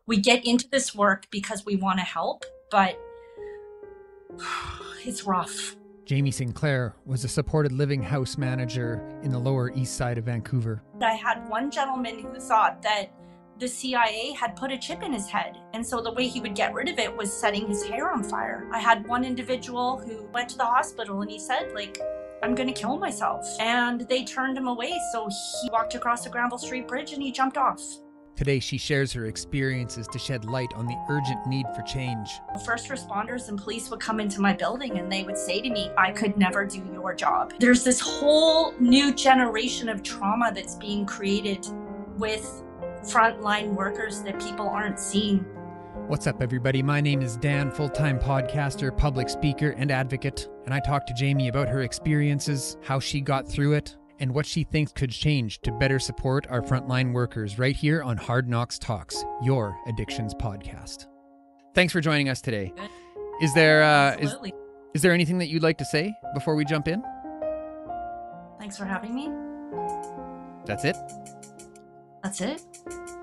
we get into this work because we want to help, but it's rough. Jamie Sinclair was a supported living house manager in the Lower East Side of Vancouver. I had one gentleman who thought that the CIA had put a chip in his head, and so the way he would get rid of it was setting his hair on fire. I had one individual who went to the hospital and he said, like, I'm gonna kill myself. And they turned him away, so he walked across the Granville Street Bridge and he jumped off. Today, she shares her experiences to shed light on the urgent need for change. First responders and police would come into my building and they would say to me, I could never do your job. There's this whole new generation of trauma that's being created with frontline workers that people aren't seeing. What's up, everybody? My name is Dan, full-time podcaster, public speaker, and advocate. And I talked to Jamie about her experiences, how she got through it, and what she thinks could change to better support our frontline workers right here on Hard Knocks Talks, your addictions podcast. Thanks for joining us today. Good. Is there Absolutely. is there anything that you'd like to say before we jump in? Thanks for having me. That's it? That's it.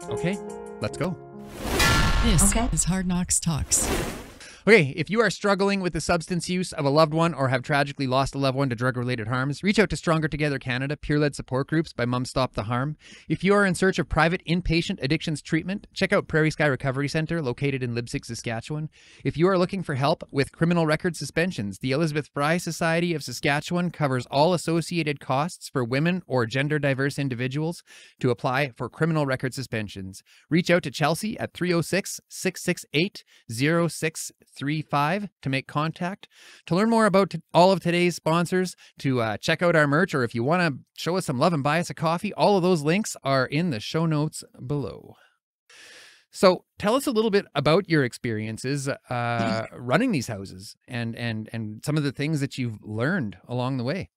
Okay, let's go. This is Hard Knocks Talks. Okay, if you are struggling with the substance use of a loved one or have tragically lost a loved one to drug-related harms, reach out to Stronger Together Canada, peer-led support groups by Mum Stop the Harm. If you are in search of private inpatient addictions treatment, check out Prairie Sky Recovery Centre, located in Leipzig, Saskatchewan. If you are looking for help with criminal record suspensions, the Elizabeth Fry Society of Saskatchewan covers all associated costs for women or gender-diverse individuals to apply for criminal record suspensions. Reach out to Chelsea at 306-668-0635 to make contact. To learn more about all of today's sponsors, to check out our merch, or if you want to show us some love and buy us a coffee, all of those links are in the show notes below. So tell us a little bit about your experiences running these houses and some of the things that you've learned along the way.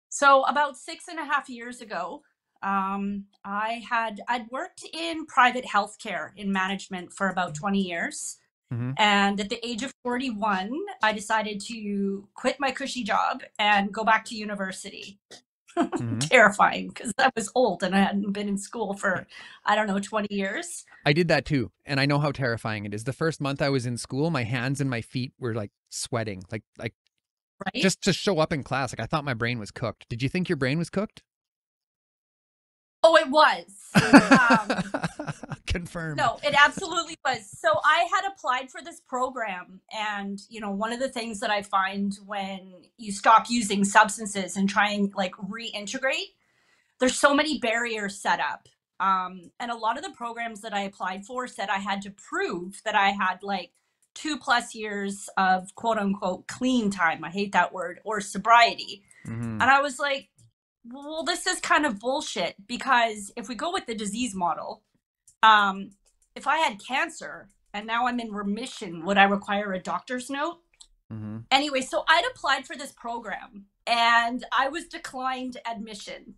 So about 6.5 years ago, I'd worked in private healthcare in management for about 20 years. Mm-hmm. And at the age of 41, I decided to quit my cushy job and go back to university. Mm-hmm. Terrifying, because I was old and I hadn't been in school for, 20 years. I did that too. And I know how terrifying it is. The first month I was in school, my hands and my feet were like sweating, like right? Just to show up in class. Like I thought my brain was cooked. Did you think your brain was cooked? Oh, it was. Confirmed. No, it absolutely was. So I had applied for this program. And, one of the things that I find when you stop using substances and try and reintegrate, there's so many barriers set up. And a lot of the programs that I applied for said I had to prove that I had 2+ years of quote unquote clean time. I hate that word, or sobriety. Mm-hmm. And I was like, well, this is kind of bullshit, because if we go with the disease model, if I had cancer and now I'm in remission, would I require a doctor's note? Mm-hmm. Anyway, so I'd applied for this program and I was declined admission.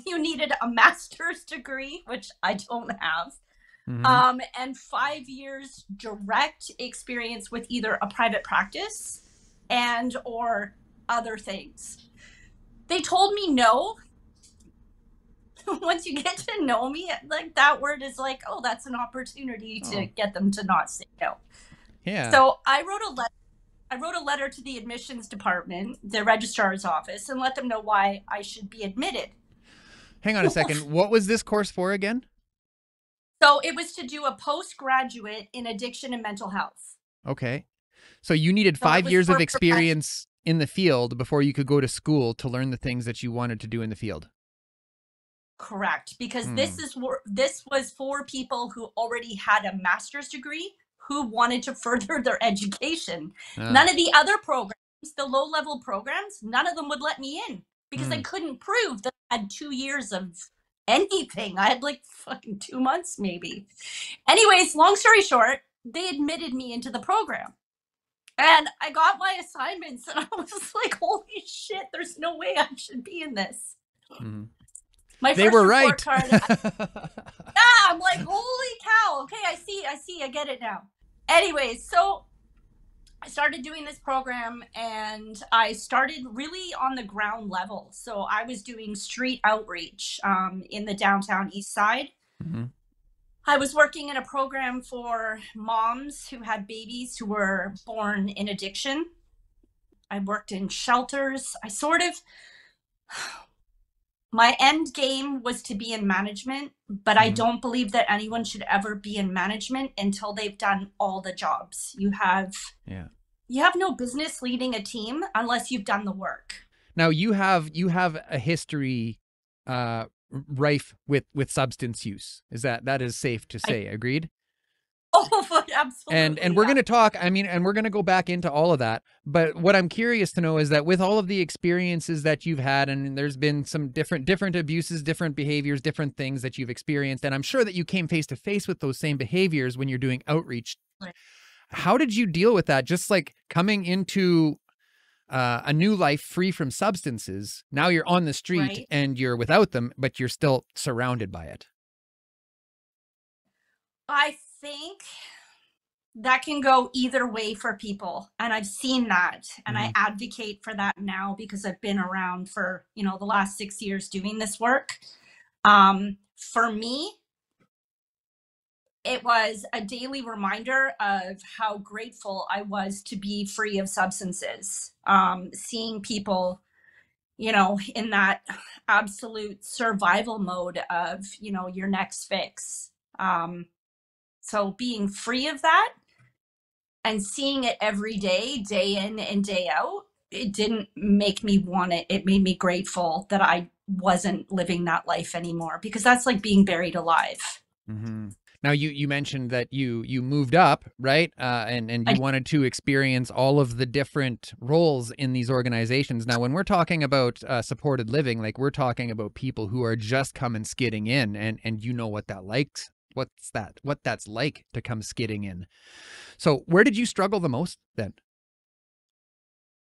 You needed a master's degree, which I don't have, mm-hmm. And 5 years direct experience with either a private practice and or other things. They told me no. Once you get to know me, that word is oh, that's an opportunity to get them to not say no. Yeah. So I wrote a letter to the admissions department, the registrar's office, and let them know why I should be admitted. Hang on a second. What was this course for again? So it was to do a postgraduate in addiction and mental health. Okay. So you needed 5 years of experience in the field before you could go to school to learn the things that you wanted to do in the field. Correct. Because this was for people who already had a master's degree who wanted to further their education. None of the other programs, the low-level programs, none of them would let me in because I couldn't prove that I had 2 years of anything. I had fucking 2 months maybe. Anyways, long story short, they admitted me into the program. And I got my assignments and I was like, holy shit, there's no way I should be in this. Mm-hmm. They were right. Card, I'm like, holy cow. Okay, I see, I get it now. Anyways, so I started doing this program and I started really on the ground level. So I was doing street outreach in the downtown east side. Mm-hmm. I was working in a program for moms who had babies who were born in addiction. I worked in shelters. My end game was to be in management, but I Mhm. don't believe that anyone should ever be in management until they've done all the jobs. Yeah. You have no business leading a team unless you've done the work. Now you have a history uh rife with substance use. That is safe to I say, agreed? Oh, And absolutely, we're yeah. going to talk, I mean, and we're going to go back into all of that. But what I'm curious to know is that with all of the experiences that you've had, and there's been some different abuses, different behaviors, different things that you've experienced, and I'm sure that you came face to face with those same behaviors when you're doing outreach. Right. How did you deal with that? Just like coming into a new life free from substances. Now you're on the street Right. and you're without them, but you're still surrounded by it. I think that can go either way for people. And I've seen that. And I Mhm. advocate for that now because I've been around for, the last 6 years doing this work. For me, it was a daily reminder of how grateful I was to be free of substances. Seeing people, in that absolute survival mode of, your next fix. So being free of that and seeing it every day, day in and day out, it didn't make me want it. It made me grateful that I wasn't living that life anymore because that's like being buried alive. Mm-hmm. Now you mentioned that you moved up, right? And you I, wanted to experience all of the different roles in these organizations. Now, when we're talking about supported living, like we're talking about people who are just coming skidding in, and you know what that likes. What that's like to come skidding in. So where did you struggle the most then?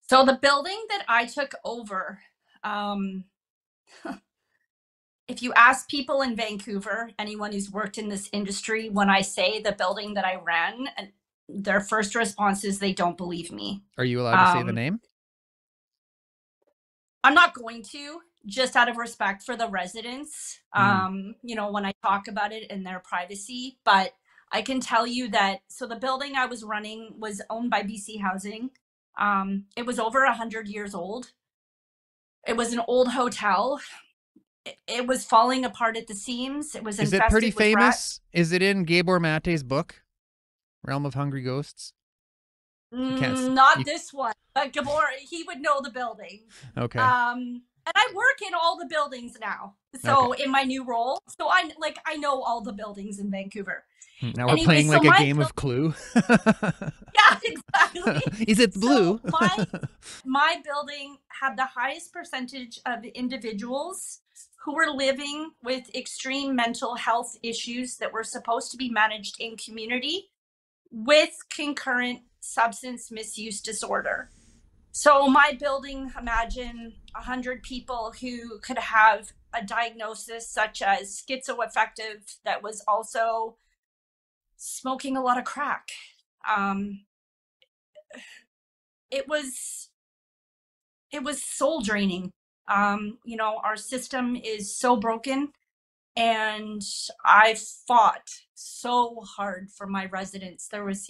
so the building that I took over, um, if you ask people in Vancouver, anyone who's worked in this industry, when I say the building that I ran, and their first response is they don't believe me. Are you allowed to say the Um, name? I'm not going to, just out of respect for the residents, Mm. when I talk about it in their privacy. But I can tell you that, so the building I was running was owned by BC Housing. It was over 100 years old. It was an old hotel. It was falling apart at the seams. It was Is it pretty infested with rats. famous? Is it in Gabor Mate's book, Realm of Hungry Ghosts? You can't. Not You this one, but Gabor, he would know the building. okay? And I work in all the buildings now. Okay. So in my new role, so I know all the buildings in Vancouver. Now we're Anyway, playing so like a game of Clue. yeah, exactly. Is it So blue? my building had the highest percentage of individuals who were living with extreme mental health issues that were supposed to be managed in community with concurrent substance misuse disorder. So my building, imagine 100 people who could have a diagnosis such as schizoaffective that was also smoking a lot of crack. Um, it was it was soul draining. Our system is so broken, and I fought so hard for my residents. There was,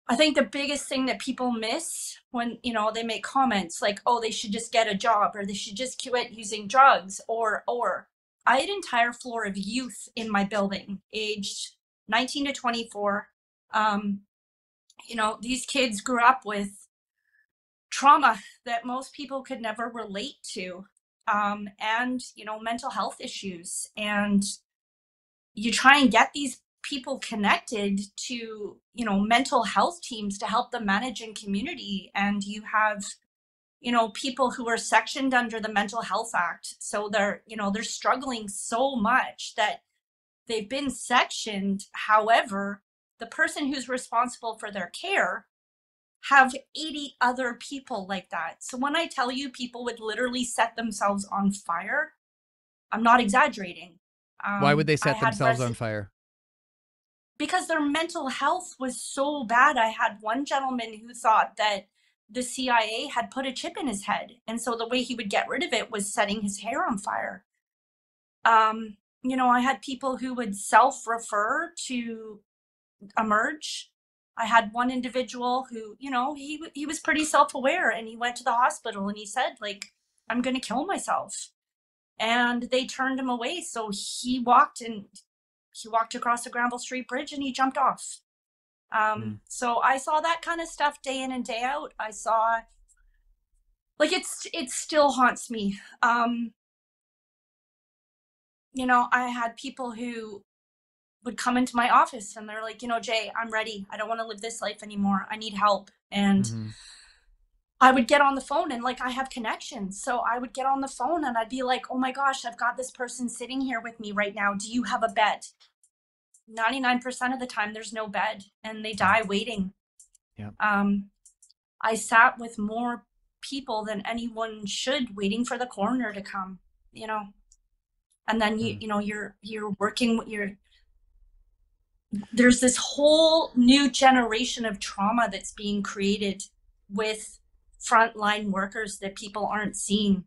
I think the biggest thing that people miss when, they make comments like, oh, they should just get a job or they should just quit using drugs or I had an entire floor of youth in my building, aged 19 to 24. Um, these kids grew up with trauma that most people could never relate to. And, mental health issues. And you try and get these people connected to mental health teams to help them manage in community, and you have people who are sectioned under the mental health act, so they're struggling so much that they've been sectioned. However, the person who's responsible for their care have 80 other people like that. So when I tell you people would literally set themselves on fire, I'm not exaggerating. Why would they I set had themselves on residents fire? because their mental health was so bad. I had one gentleman who thought that the CIA had put a chip in his head. And so the way he would get rid of it was setting his hair on fire. I had people who would self-refer to emerge. I had one individual who, he was pretty self-aware, and he went to the hospital and he said, like, I'm going to kill myself. And they turned him away. So he walked across the Granville Street Bridge and he jumped off. So I saw that kind of stuff day in and day out. I saw, like, it still haunts me. I had people who would come into my office and they're like, Jay, I'm ready. I don't want to live this life anymore. I need help. And I would get on the phone, and like, I have connections. So I would get on the phone and I'd be like, oh my gosh, I've got this person sitting here with me right now. Do you have a bed? 99% of the time there's no bed, and they die waiting. Yeah. I sat with more people than anyone should, waiting for the coroner to come, and then you're working with there's this whole new generation of trauma that's being created with frontline workers that people aren't seeing.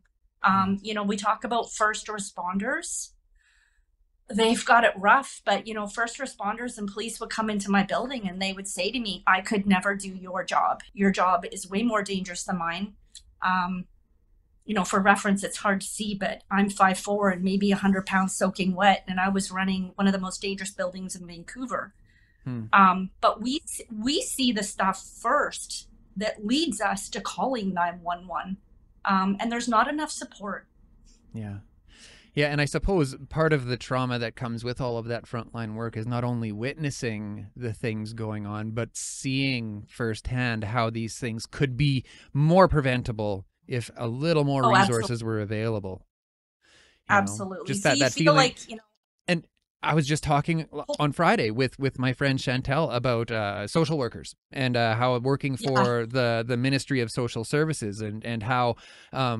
We talk about first responders. They've got it rough, but first responders and police would come into my building and they would say to me, I could never do your job. Your job is way more dangerous than mine. For reference, it's hard to see, but I'm 5'4" and maybe 100 pounds soaking wet, and I was running one of the most dangerous buildings in Vancouver. But we see the stuff first that leads us to calling 911, and there's not enough support. Yeah. Yeah, and I suppose part of the trauma that comes with all of that frontline work is not only witnessing the things going on, but seeing firsthand how these things could be more preventable if a little more resources were available. Absolutely. Just so that you feel feeling. like, And I was just talking on Friday with my friend Chantel about social workers and how working for the Ministry of Social Services and how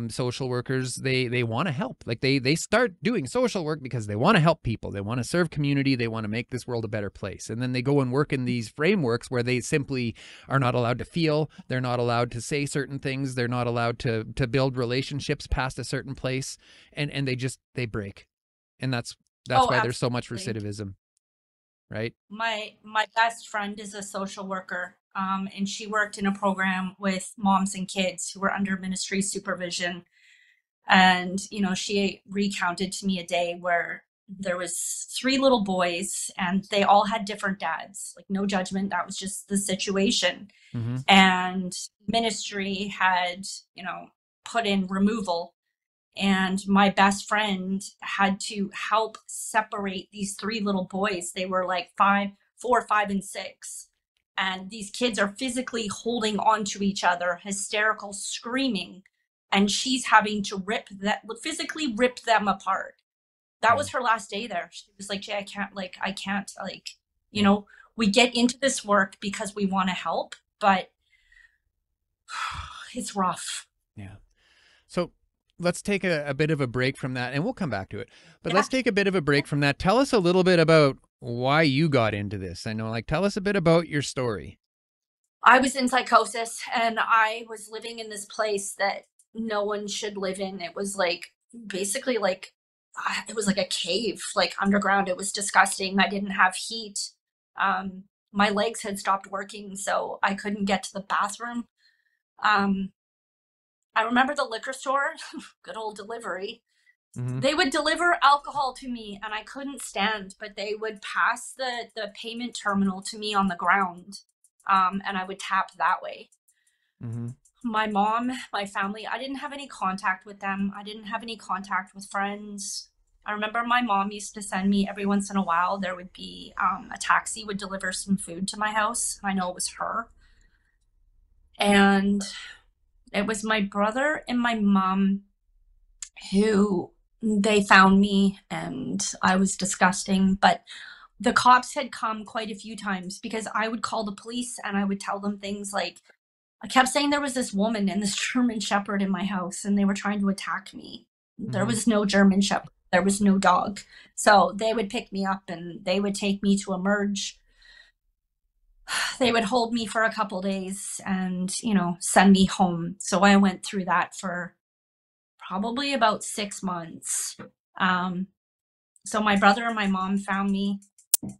social workers, they want to help. Like they start doing social work because they want to help people. They want to serve community. They want to make this world a better place. And then they go and work in these frameworks where they simply are not allowed to feel. They're not allowed to say certain things. They're not allowed to build relationships past a certain place. And they break. And that's why there's so much recidivism, right? My best friend is a social worker, and she worked in a program with moms and kids who were under ministry supervision. And, she recounted to me a day where there was 3 little boys and they all had different dads, like no judgment. That was just the situation. And ministry had, put in removal. And my best friend had to help separate these 3 little boys. They were like 4, 5, and 6. And these kids are physically holding onto each other, hysterical, screaming. And she's having to physically rip them apart. That was her last day there. She was like, Jay, I can't, we get into this work because we want to help, but it's rough. Yeah. So let's take a bit of a break from that, and we'll come back to it. But let's take a bit of a break from that. Tell us a little bit about why you got into this. Tell us a bit about your story. I was in psychosis, and I was living in this place that no one should live in. It was basically it was like a cave, like underground. It was disgusting. I didn't have heat. My legs had stopped working, so I couldn't get to the bathroom. I remember the liquor store, good old delivery. They would deliver alcohol to me and I couldn't stand, but they would pass the payment terminal to me on the ground. And I would tap that way. My mom, my family, I didn't have any contact with them. I didn't have any contact with friends. I remember my mom used to send me every once in a while. There would be a taxi would deliver some food to my house. I know it was her. And it was my brother and my mom who they found me, and I was disgusting. But the cops had come quite a few times because I would call the police and I would tell them things like, I kept saying there was this woman and this German Shepherd in my house and they were trying to attack me. There was no German Shepherd. There was no dog. So they would pick me up and they would take me to emerge. They would hold me for a couple days and, send me home. So I went through that for probably about 6 months. So my brother and my mom found me.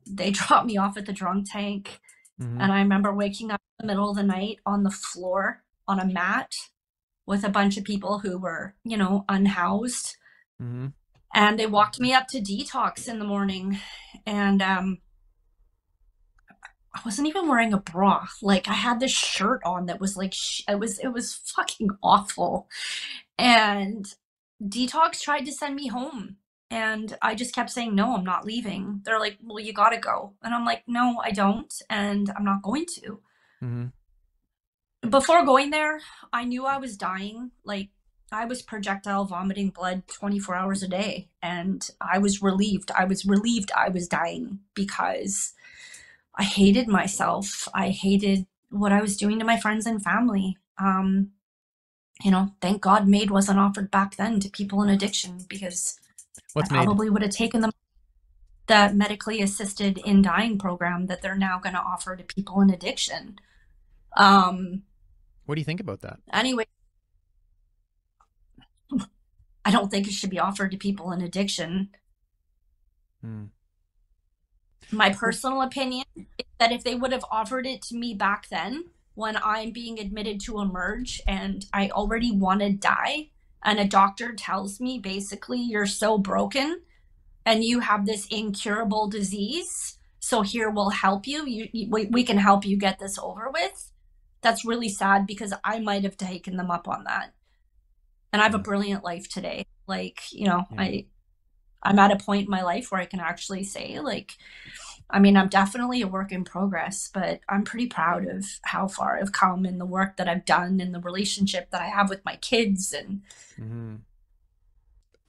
They dropped me off at the drunk tank. Mm-hmm. And I remember waking up in the middle of the night on the floor on a mat with a bunch of people who were, unhoused. Mm-hmm. And they walked me up to detox in the morning. And I wasn't even wearing a bra. Like I had this shirt on that was like, it was fucking awful. And detox tried to send me home. And I just kept saying, no, I'm not leaving. They're like, well, you gotta go. And I'm like, no, I don't. And I'm not going to. Mm-hmm. Before going there, I knew I was dying. Like I was projectile vomiting blood 24 hours a day. And I was relieved. I was relieved I was dying because I hated myself. I hated what I was doing to my friends and family. Thank God MAID wasn't offered back then to people in addiction, because I What's MAID? probably would have taken them that medically assisted in dying program that they're now going to offer to people in addiction. What do you think about that? Anyway, I don't think it should be offered to people in addiction. My personal opinion is that if they would have offered it to me back then, when I'm being admitted to emerge and I already want to die, and a doctor tells me basically you're so broken and you have this incurable disease, so here we'll help you, we can help you get this over with. That's really sad, because I might have taken them up on that. And I have a brilliant life today. Like, I'm at a point in my life where I can actually say, like, I'm definitely a work in progress, but I'm pretty proud of how far I've come and the work that I've done and the relationship that I have with my kids. And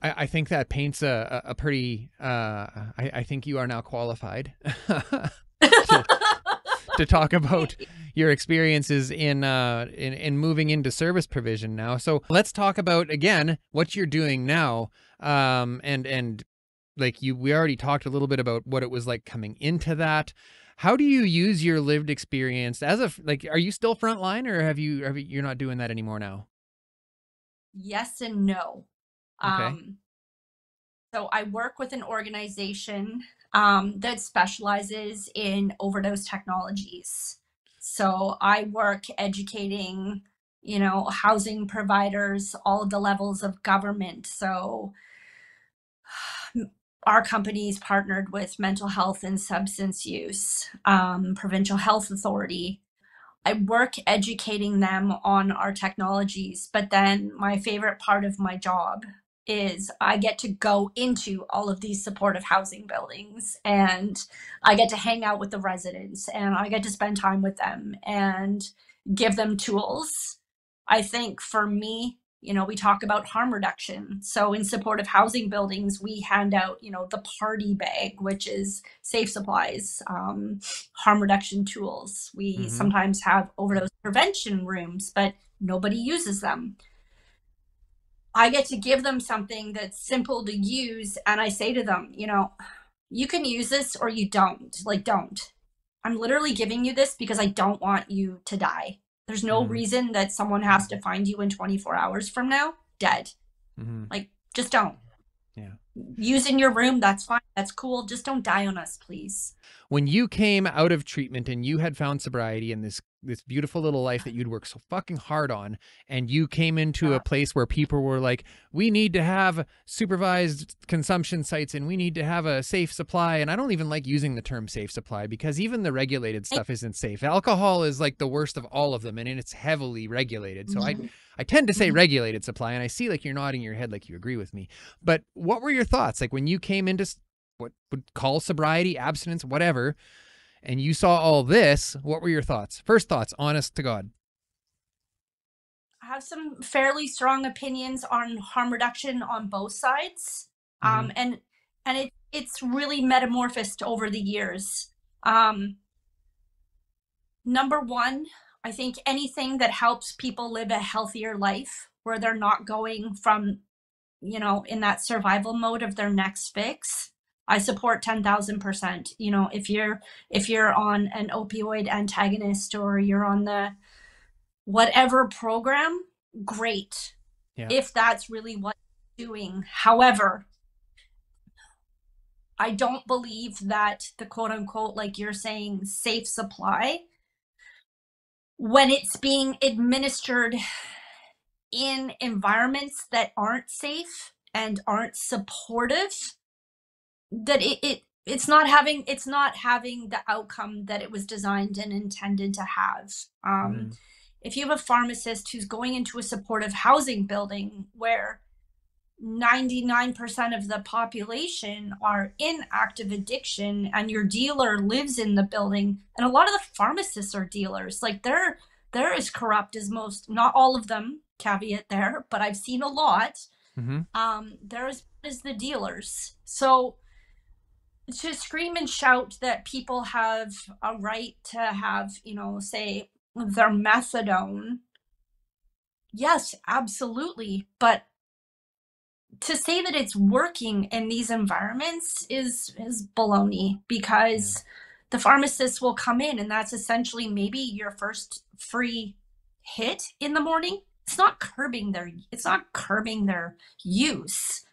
I think that paints a pretty, I think you are now qualified to talk about your experiences in moving into service provision now. So let's talk about, again, what you're doing now. And like we already talked a little bit about what it was like coming into that. How do you use your lived experience are you still frontline, or you're not doing that anymore now? yes and no. Okay. So I work with an organization that specializes in overdose technologies. So I work educating, housing providers, all of the levels of government. So our company's partnered with mental health and substance use, provincial health authority. I work educating them on our technologies, but then my favorite part of my job is I get to go into all of these supportive housing buildings, and I get to hang out with the residents, and I get to spend time with them and give them tools. I think for me, we talk about harm reduction. So in supportive housing buildings, we hand out, the party bag, which is safe supplies, harm reduction tools. We sometimes have overdose prevention rooms, but nobody uses them. I get to give them something that's simple to use. And I say to them, you can use this or you don't. Like, don't. I'm literally giving you this because I don't want you to die. There's no reason that someone has to find you in 24 hours from now dead. Like, just don't. Yeah. Use in your room, that's fine. That's cool. Just don't die on us, please. When you came out of treatment and you had found sobriety and this beautiful little life that you'd worked so fucking hard on, and you came into a place where people were like, we need to have supervised consumption sites and we need to have a safe supply. And I don't even like using the term safe supply, because even the regulated stuff isn't safe. Alcohol is like the worst of all of them, and it's heavily regulated. So I tend to say regulated supply, and I see like you're nodding your head like you agree with me. But what were your thoughts? Like when you came into what would call sobriety, abstinence, whatever, and you saw all this, what were your thoughts? First thoughts, honest to God. I have some fairly strong opinions on harm reduction on both sides. And it's really metamorphosed over the years. Number one, I think anything that helps people live a healthier life, where they're not going from, in that survival mode of their next fix, I support 10,000%. If you're on an opioid antagonist or you're on the whatever program, great. Yeah. If that's really what you're doing. However, I don't believe that the quote unquote, like you're saying, safe supply, when it's being administered in environments that aren't safe and aren't supportive, that it's not having the outcome that it was designed and intended to have. Mm-hmm. If you have a pharmacist who's going into a supportive housing building where 99% of the population are in active addiction, and your dealer lives in the building, and a lot of the pharmacists are dealers, like they're as corrupt as most, not all of them, caveat there, but I've seen a lot. Mm-hmm. They're as bad as the dealers. So to scream and shout that people have a right to have, say their methadone, yes, absolutely, but to say that it's working in these environments is baloney, because the pharmacist will come in and that's essentially maybe your first free hit in the morning. It's not curbing their use.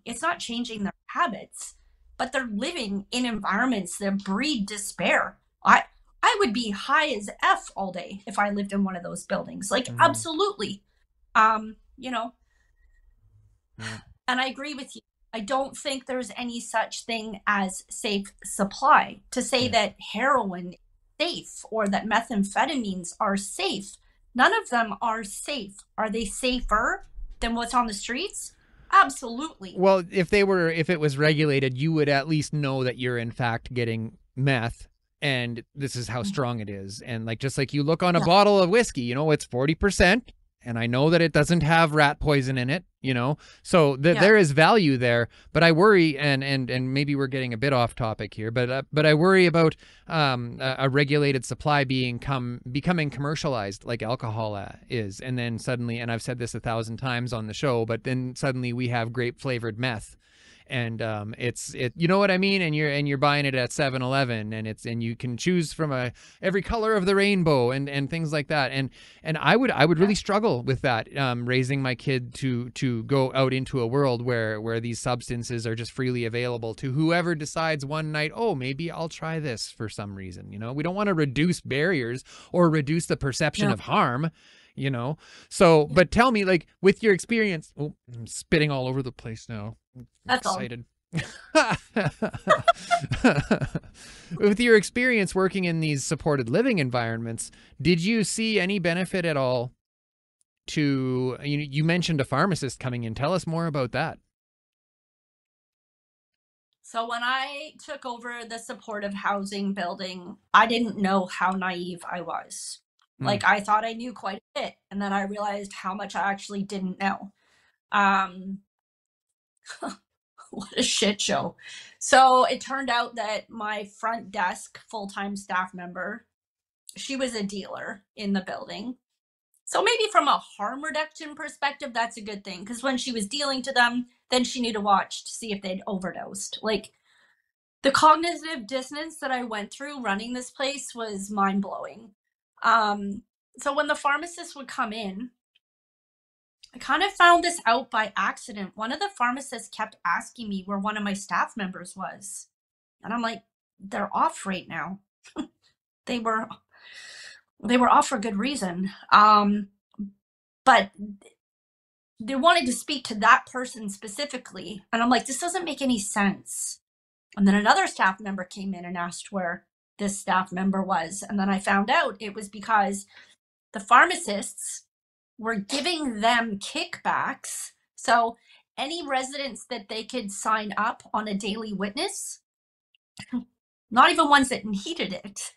It's not changing their habits, but they're living in environments that breed despair. I would be high as F all day if I lived in one of those buildings. Like, absolutely. You know, and I agree with you. I don't think there's any such thing as safe supply. To say that heroin is safe or that methamphetamines are safe, none of them are safe. Are they safer than what's on the streets? Absolutely. Well, if it was regulated, you would at least know that you're in fact getting meth, and this is how strong it is. And like, just like you look on a bottle of whiskey, it's 40%. And I know that it doesn't have rat poison in it, so there is value there. But I worry, and maybe we're getting a bit off topic here, but I worry about a regulated supply becoming commercialized like alcohol is, and then suddenly, and I've said this 1,000 times on the show, but then suddenly we have grape flavored meth. And it's you know what I mean, and you're buying it at 7-Eleven, and you can choose from every color of the rainbow and things like that, and I would really struggle with that, raising my kid to go out into a world where these substances are just freely available to whoever decides one night, oh, maybe I'll try this for some reason. We don't want to reduce barriers or reduce the perception of harm. So, but tell me, like, with your experience, I'm spitting all over the place now. That's excited. With your experience working in these supported living environments, did you see any benefit at all to, you mentioned a pharmacist coming in. Tell us more about that. So when I took over the supportive housing building, I didn't know how naive I was. Like, I thought I knew quite a bit, and then I realized how much I actually didn't know. What a shit show. So it turned out that my front desk full-time staff member, she was a dealer in the building. So maybe from a harm reduction perspective, that's a good thing, because when she was dealing to them, then she knew to watch to see if they'd overdosed. Like, the cognitive dissonance that I went through running this place was mind-blowing. So when the pharmacist would come in, I kind of found this out by accident. One of the pharmacists kept asking me where one of my staff members was. And I'm like, they're off right now. They were off for good reason. But they wanted to speak to that person specifically. And I'm like, this doesn't make any sense. And then another staff member came in and asked where this staff member was. And then I found out it was because the pharmacists were giving them kickbacks. So any residents that they could sign up on a daily witness, not even ones that needed it,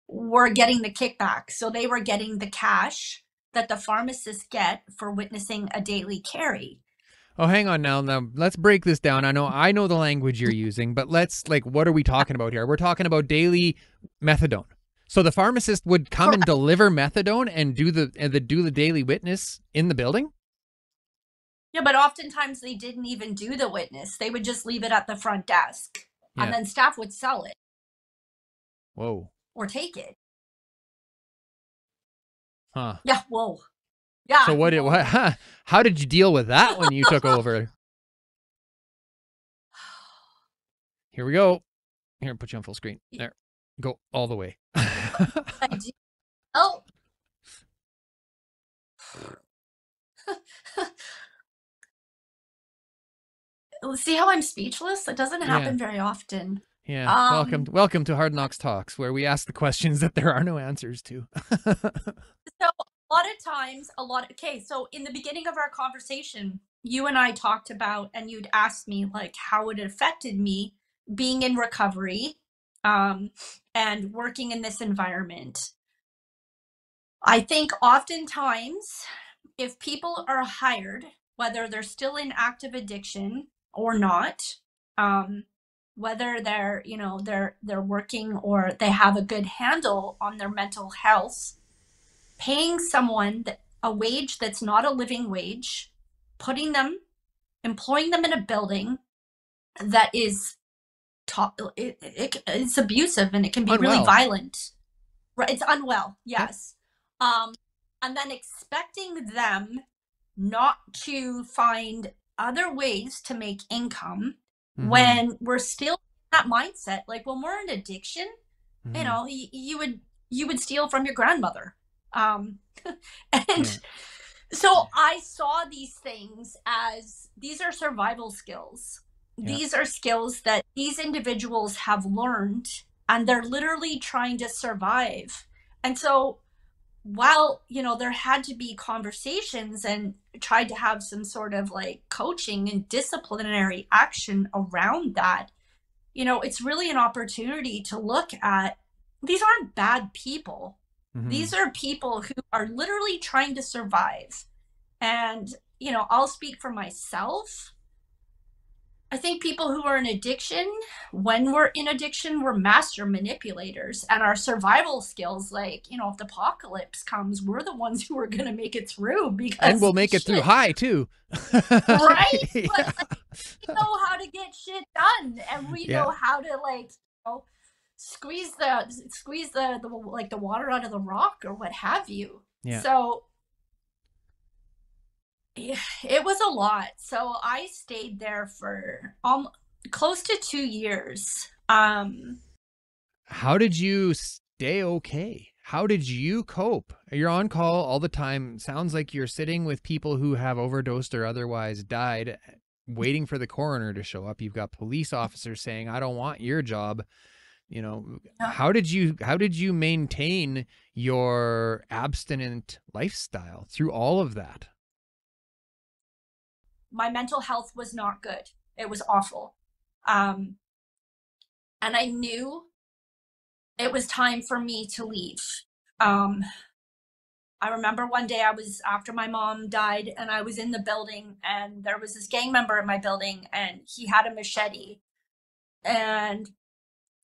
were getting the kickback. So they were getting the cash that the pharmacists get for witnessing a daily carry. Oh, hang on now. Now let's break this down. I know the language you're using, but what are we talking about here? We're talking about daily methadone. So the pharmacist would come and deliver methadone and do the daily witness in the building? Yeah, but oftentimes they didn't even do the witness. They would just leave it at the front desk, and then staff would sell it. Whoa. Or take it. Huh. Yeah, whoa. Yeah. So how did you deal with that when you took over? Here we go. Here, put you on full screen. There. Go all the way. I do. Oh. See how I'm speechless? It doesn't happen very often. Yeah. Welcome to Hard Knocks Talks, where we ask the questions that there are no answers to. So a lot of times, okay, so in the beginning of our conversation, you and I talked about, and you'd asked me like how it affected me being in recovery, and working in this environment. I think oftentimes if people are hired, whether they're still in active addiction or not, whether they're, they're working or they have a good handle on their mental health, paying someone a wage that's not a living wage, employing them in a building that is it's abusive and it can be really violent. Right, it's unwell, yes. And then expecting them not to find other ways to make income when we're still in that mindset. Like when we're in addiction, you would steal from your grandmother. So I saw these things as these are survival skills. These are skills that these individuals have learned, and they're literally trying to survive. And so while, there had to be conversations and tried to have some sort of like coaching and disciplinary action around that, it's really an opportunity to look at, these aren't bad people. These are people who are literally trying to survive. And, I'll speak for myself. I think people who are in addiction, when we're in addiction, we're master manipulators, and our survival skills, like, if the apocalypse comes, we're the ones who are going to make it through, because we'll make it through high too. Right? Yeah. But like, we know how to get shit done, and we know how to squeeze the like the water out of the rock or what have you. So it was a lot. So I stayed there for close to 2 years. How did you stay okay? How did you cope? You're on call all the time. Sounds like you're sitting with people who have overdosed or otherwise died, waiting for the coroner to show up. You've got police officers saying, "I don't want your job." How did you maintain your abstinent lifestyle through all of that? My mental health was not good. It was awful. And I knew it was time for me to leave. I remember one day after my mom died, and I was in the building, and there was this gang member in my building, and he had a machete, and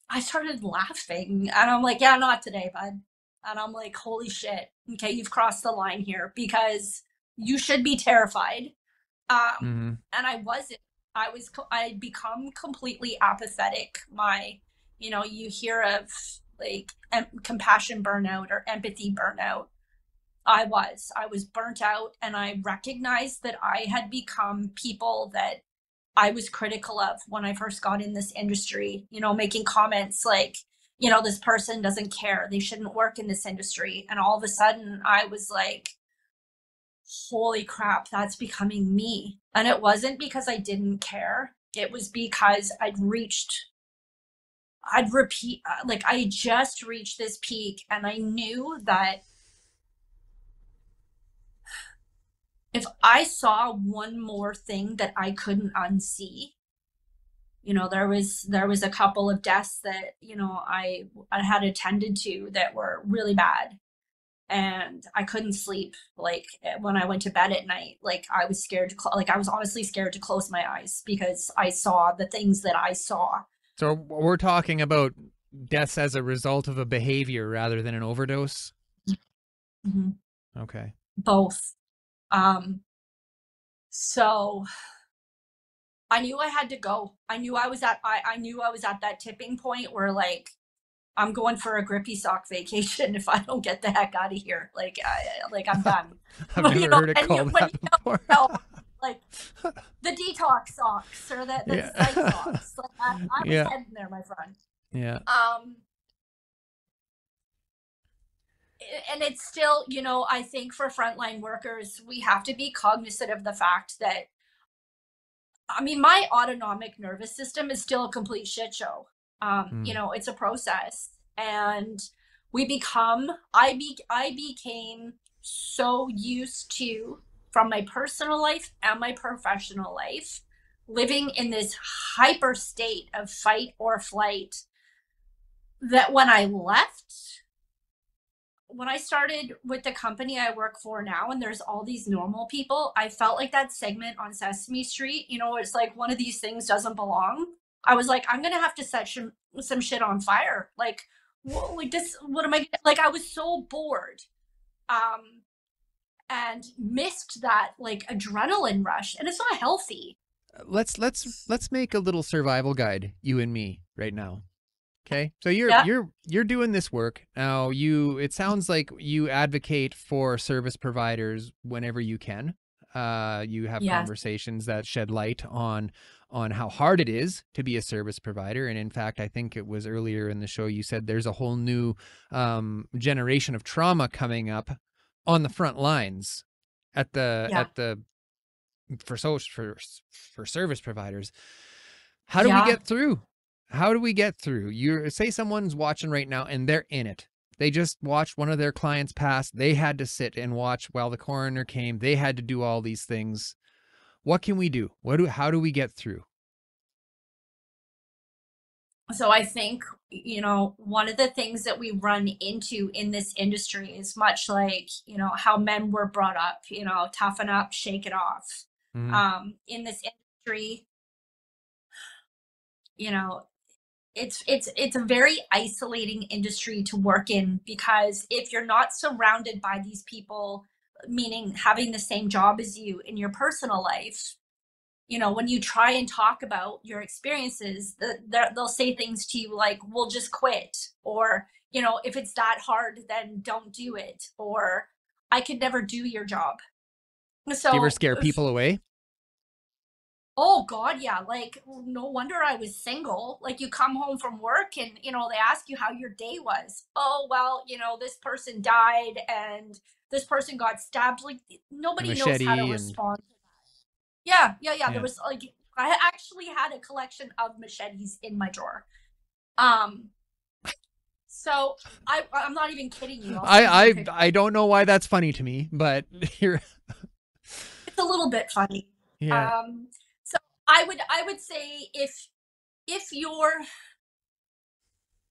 I started laughing, and I'm like, "Yeah, not today, bud." And I'm like, "Holy shit. Okay, you've crossed the line here, because you should be terrified." And I wasn't. I'd become completely apathetic. You hear of like compassion burnout or empathy burnout. I was burnt out, and I recognized that I had become people that I was critical of when I first got in this industry, making comments like, this person doesn't care, they shouldn't work in this industry. And all of a sudden I was like, holy crap, that's becoming me. And it wasn't because I didn't care. It was because I just reached this peak, and I knew that if I saw one more thing that I couldn't unsee, there was a couple of deaths that, I had attended to that were really bad. And I couldn't sleep. Like when I went to bed at night, like I was scared I was honestly scared to close my eyes, because I saw the things that I saw. So we're talking about deaths as a result of a behavior rather than an overdose? Okay. Both. So I knew I had to go. I knew I was at that tipping point where like, I'm going for a grippy sock vacation if I don't get the heck out of here. I'm done. I've never heard it called that before. like the detox socks or the Yeah. Zeit socks. Like I was Yeah. heading there, my friend. Yeah. And it's still, you know, I think for frontline workers, we have to be cognizant of the fact that, I mean, my autonomic nervous system is still a complete shit show. You Mm. know, it's a process, and I became so used to, from my personal life and my professional life, living in this hyper state of fight or flight, that when I started with the company I work for now, and there's all these normal people, I felt like that segment on Sesame Street, you know, it's like one of these things doesn't belong. I was like, I'm gonna have to set some shit on fire. Like, like this, what am I like? I was so bored, um, and missed that like adrenaline rush, and it's not healthy. Let's make a little survival guide, you and me, right now. Okay, so Yeah, you're doing this work now. It sounds like you advocate for service providers whenever you can. You have yes, conversations that shed light on how hard it is to be a service provider, and in fact, I think it was earlier in the show you said there's a whole new generation of trauma coming up on the front lines at yeah, the for service providers. How do we yeah. get through? How do we get through? You say someone's watching right now and they're in it. They just watched one of their clients pass. They had to sit and watch while the coroner came. They had to do all these things. What can we do? How do we get through? So I think, you know, one of the things that we run into in this industry is much like, you know, how men were brought up, you know, toughen up, shake it off. Mm-hmm. In this industry, you know, it's a very isolating industry to work in, because if you're not surrounded by these people, meaning having the same job as you in your personal life, you know, when you try and talk about your experiences, they'll say things to you like, we'll just quit. Or, you know, if it's that hard, then don't do it. Or I could never do your job. Do you ever So, scare people away? oh God, yeah. Like, no wonder I was single. Like, you come home from work and, you know, they ask you how your day was. Oh, well, you know, this person died and this person got stabbed. Like, A nobody knows how to machete and respond. Yeah, yeah, yeah. There yeah. was like, I actually had a collection of machetes in my drawer. Um, so I'm not even kidding you. I'll send you a picture. I don't know why that's funny to me, but here, It's a little bit funny. yeah. So I would say if your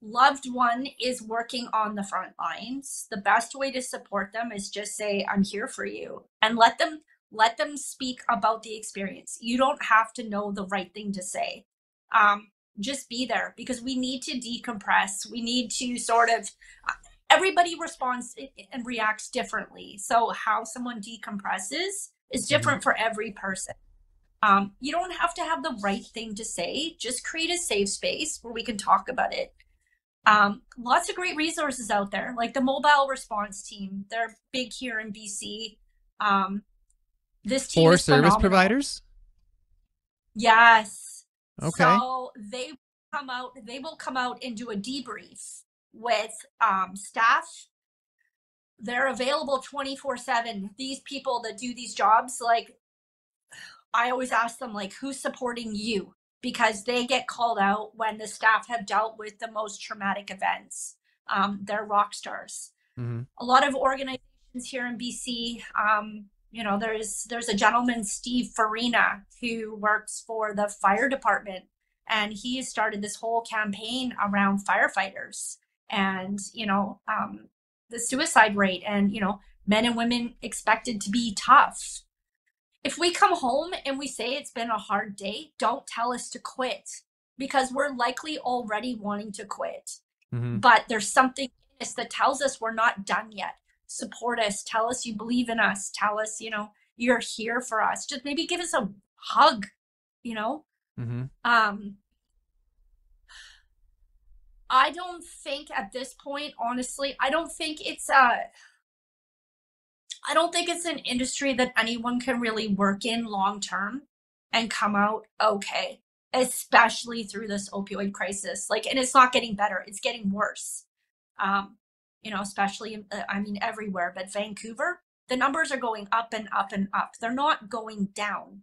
loved one is working on the front lines, the best way to support them is just say, I'm here for you, and let them speak about the experience. You don't have to know the right thing to say. Just be there, because we need to decompress. We need to sort of, everybody responds and reacts differently. So how someone decompresses is Mm-hmm. different for every person. You don't have to have the right thing to say. Just create a safe space where we can talk about it. Lots of great resources out there, like the mobile response team. They're big here in BC. This team For is service phenomenal. providers? Yes. Okay. So they will come out and do a debrief with staff. They're available 24/7. These people that do these jobs, like, I always ask them, like, who's supporting you? Because they get called out when the staff have dealt with the most traumatic events. They're rock stars. Mm-hmm. A lot of organizations here in BC, you know, there's a gentleman, Steve Farina, who works for the fire department, and he has started this whole campaign around firefighters and, you know, the suicide rate, and, you know, men and women expected to be tough. If we come home and we say it's been a hard day, don't tell us to quit, because we're likely already wanting to quit. Mm-hmm. But there's something in us that tells us we're not done yet. Support us, tell us you believe in us, tell us, you know, you're here for us. Just maybe give us a hug, you know? Mm-hmm. I don't think at this point, honestly, I don't think it's I don't think it's an industry that anyone can really work in long term and come out okay, especially through this opioid crisis. Like, and it's not getting better, it's getting worse. You know, especially, I mean, everywhere, but Vancouver, the numbers are going up and up and up. They're not going down.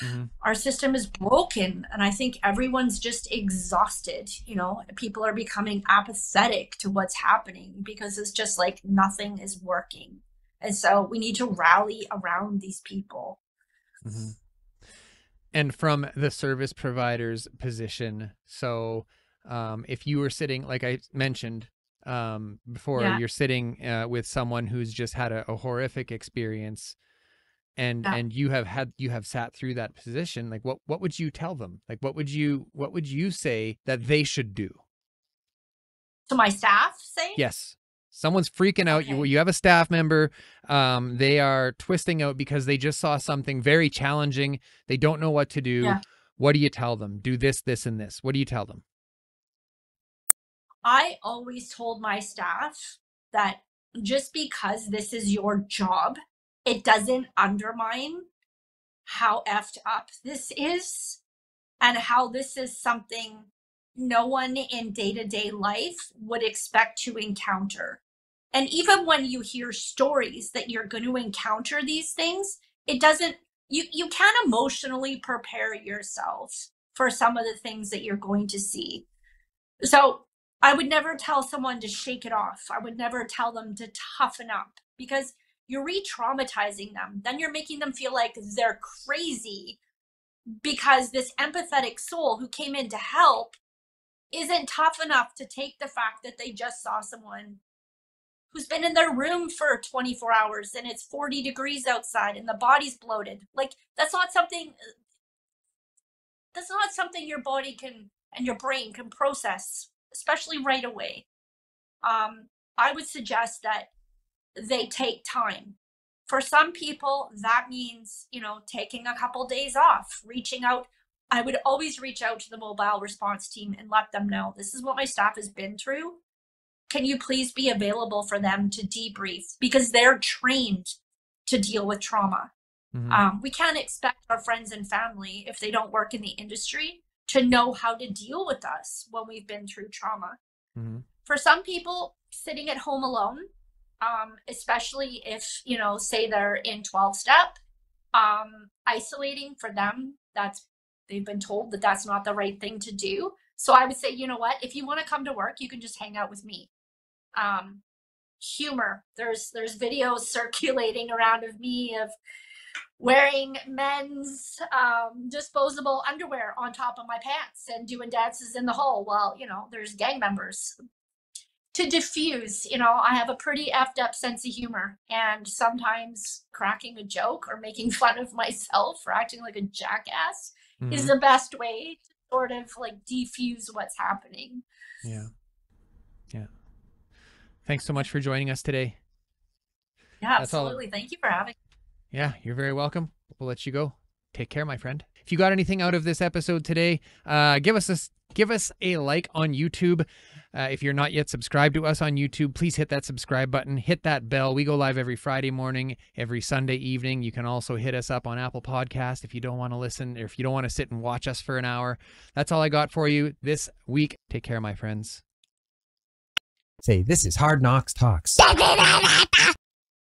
Mm-hmm. Our system is broken, and I think everyone's just exhausted. You know, people are becoming apathetic to what's happening because it's just like nothing is working. And so we need to rally around these people. Mm-hmm. And from the service provider's position, so if you were sitting, like I mentioned before, Yeah. you're sitting with someone who's just had a horrific experience, and you have sat through that position, like what would you tell them? Like what would you say that they should do? To my staff, say? Yes. Someone's freaking out. Okay. You have a staff member. They are twisting out because they just saw something very challenging. They don't know what to do. Yeah. What do you tell them? Do this, this, and this. What do you tell them? I always told my staff that just because this is your job, it doesn't undermine how effed up this is and how this is something no one in day-to-day life would expect to encounter. And even when you hear stories that you're going to encounter these things, it doesn't, you can emotionally prepare yourself for some of the things that you're going to see. So I would never tell someone to shake it off. I would never tell them to toughen up, because you're re-traumatizing them. Then you're making them feel like they're crazy because this empathetic soul who came in to help isn't tough enough to take the fact that they just saw someone who's been in their room for 24 hours and it's 40 degrees outside and the body's bloated. Like, that's not something your body can and your brain can process, especially right away. I would suggest that they take time. For some people, that means, you know, taking a couple days off, reaching out. I would always reach out to the mobile response team and let them know, this is what my staff has been through. Can you please be available for them to debrief? Because they're trained to deal with trauma. Mm-hmm. We can't expect our friends and family, if they don't work in the industry, to know how to deal with us when we've been through trauma. Mm-hmm. For some people, sitting at home alone, especially if, you know, say they're in 12-step, isolating for them, they've been told that that's not the right thing to do. So I would say, you know what, if you want to come to work, you can just hang out with me. Humor. There's videos circulating around of me of wearing men's disposable underwear on top of my pants and doing dances in the hall while, you know, there's gang members. To diffuse, you know, I have a pretty effed up sense of humor, and sometimes cracking a joke or making fun of myself for acting like a jackass Mm-hmm. is the best way to sort of like defuse what's happening. Yeah. Yeah. Thanks so much for joining us today. Yeah, absolutely. Thank you for having me. Yeah, you're very welcome. We'll let you go. Take care, my friend. If you got anything out of this episode today, give us a like on YouTube. If you're not yet subscribed to us on YouTube, please hit that subscribe button, hit that bell. We go live every Friday morning, every Sunday evening. You can also hit us up on Apple Podcast if you don't want to listen, or if you don't want to sit and watch us for an hour. That's all I got for you this week. Take care, my friends. Say, this is Hard Knocks Talks.